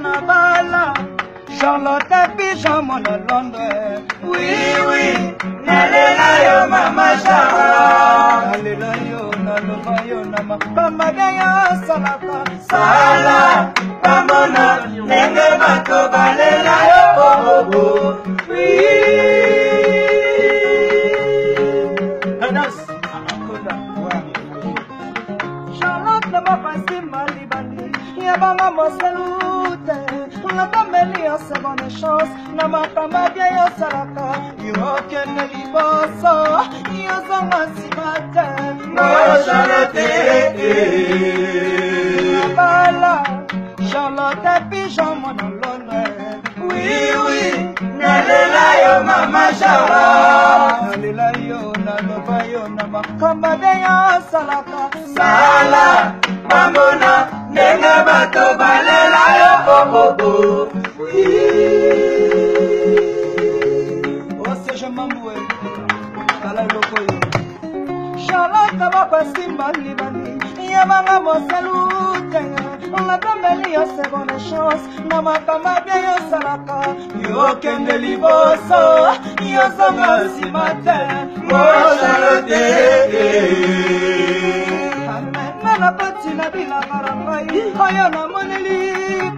Nabala, Charlotte Pigeon, mon Londres. Oui, oui, nalela yo mama Charlotte. Nalela yo, naloba yo nama. Pamadaya salaka. Sala, pamona, nenge bato balela yo bobo. Oui. Charlotte ne m'a pas si mal libani. Yabanga moselute. La famille a sa bonne chance. Namakamba bien yo salaka. Yo kene liboso. Yo zanga simate. No Charlotte. Nabala. Charlotte Pigeon mon Londres. Oui, oui. Nalela yo mama Charlotte. Nalela yo naloba yo namakamba bien yo salaka. Sala. Mamona. Nenga bato balela yo bobo. Oh c'est je m'amoué. Kala loko yo. Charlotte va passer mal libani. Yamanga moselute. La tambeli yo seconde chance. Namakamba bien yo salaka. Yo kende liboso. Yo zanga simate. Oh Charlotte. La patina bila marangai ayana moneli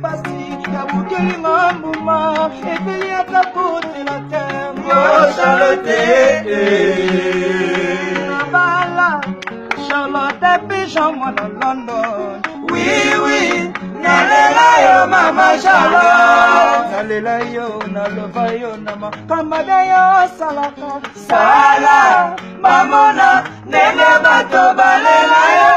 pasi kabukeli mambuma eteli atapote la terre oh Charlotte Nabala Charlotte Pigeon mon London oui oui nalela yo mama Charlotte nalela yo naloba yo nama kamada yo salaka sala mamona nenge bato balela yo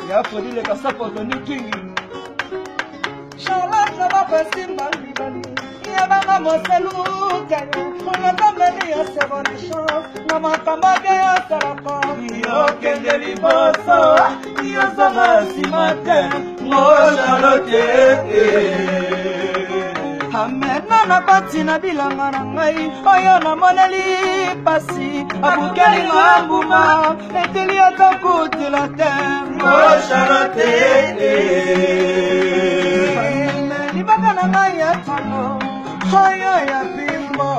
ya fodi le kasapo doni kingi Charlotte na bapasi mbali ya banga moselu kanya ona tambeli ya seconde chance na makamba ya salaka yo kende liboso yo zama simate mo Charlotte amena na patina bilanga na ngai oyo na moneli pasi abukeli ngambuma eteli atakutila terre oh Charlotte libaka na ngai ya tano oyo ya bimbo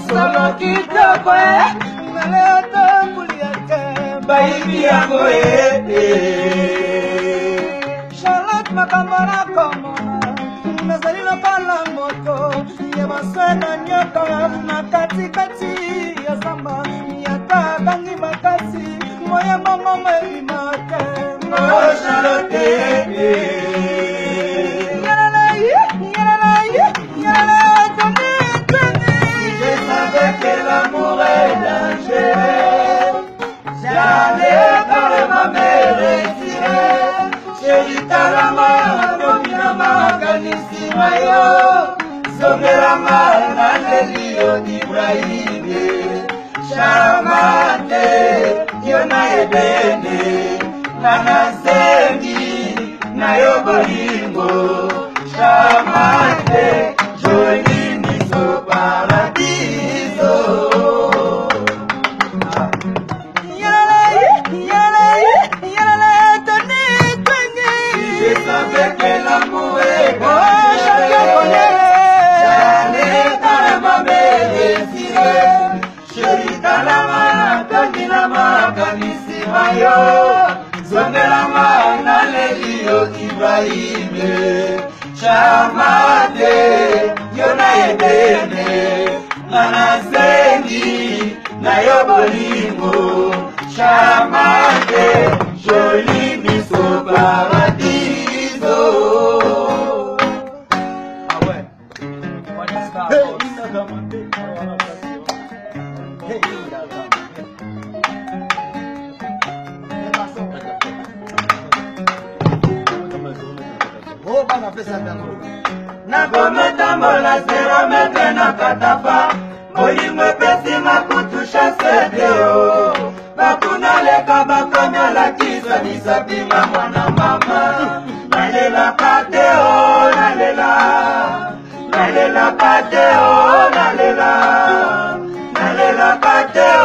solo kitoko nale atambuli ya te bayibi yango Charlotte makambo na komona nazali na pala moto ya basana nyoka na katikati ya zamba yata bangi makasi moya mama mimate oh Charlotte je savais que l'amour est dangereux j'allais dans ma mère retirée chérie talama domina makanisi mayo zongelanga na lelio Ibrahime Charmante yo na ebene na nasengi na yo bolingo Charmante joli miso paradiso je savais que l'amour est bon j'allais dans ma mère chérie talama tandina makanisi mayo zongelanga na lelio Ibrahime Charmante yo na ebene na nasengi na yo bolingo Charmante joli miso paradiso ah ouais hey oh bana pesa ndango nakomatambola 0 metre na katafa bolingo epesinga kutusha sedeo bakuna leka bakamyalakisa lisapima mwana mama nalelaka te o nalelaka te o nalelaka te o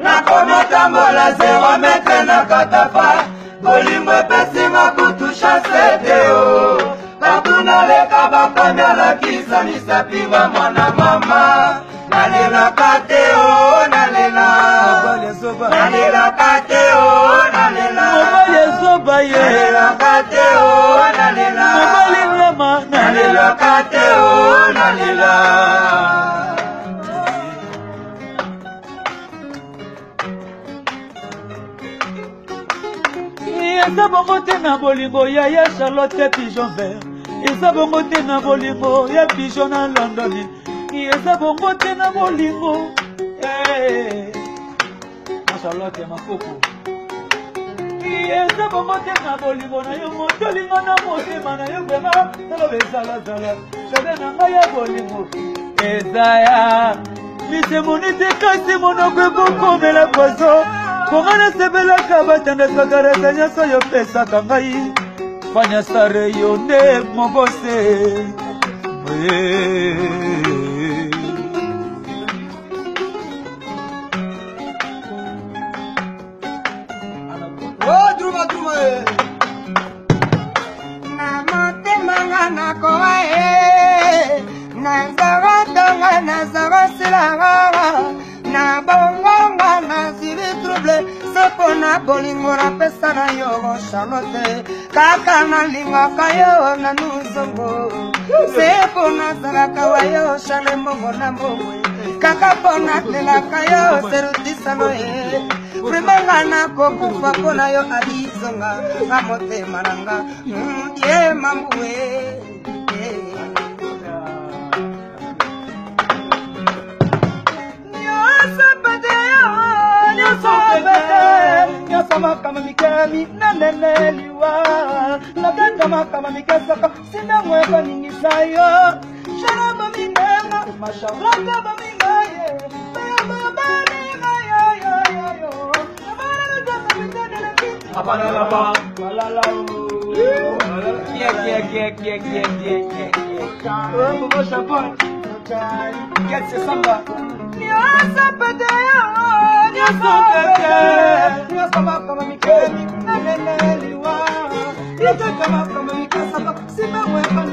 nakomatambola 0 metre na katafa bolingo epesinga kutusha sedeo bakuna leka bakamyalakisa lisapima mwana mama nalelaka te o nalelaka te o nalelaka te o nalelaka te o eza bongo te na bolingo ya Charlotte pigeon vert eza bongo te na bolingo ya pigeon na London eza bongo te na bolingo na Charlotte mafoko eza bongo te na bolingo na yo motolingo na motema na yo vrema taloba ezalazala jardin na ngai ya bolingo eza ya misemoni te kasi monoko ekokomela pozo konga nasepelaka batandesaka nyonso yo pesaka ngai fanya sare yo nde mobose na motema nga nakowa nazara tonga nazara silanga na bongonga nazili trouble sepo na bolingo napesa na yo Charlotte kaka nalingaka yo na nuzongo sepo nazalaka wa yo Charle mbongo na mbongwe kaka mpo natelaka yo serutisano vremanga nakokufa mpo na yo adizonga nga motema nanga ye mambuwe Kama mikami naneneliwa nakenda makama mikesaka sinamweka ningisayo sharaba minenga masharaka bamingaye Kama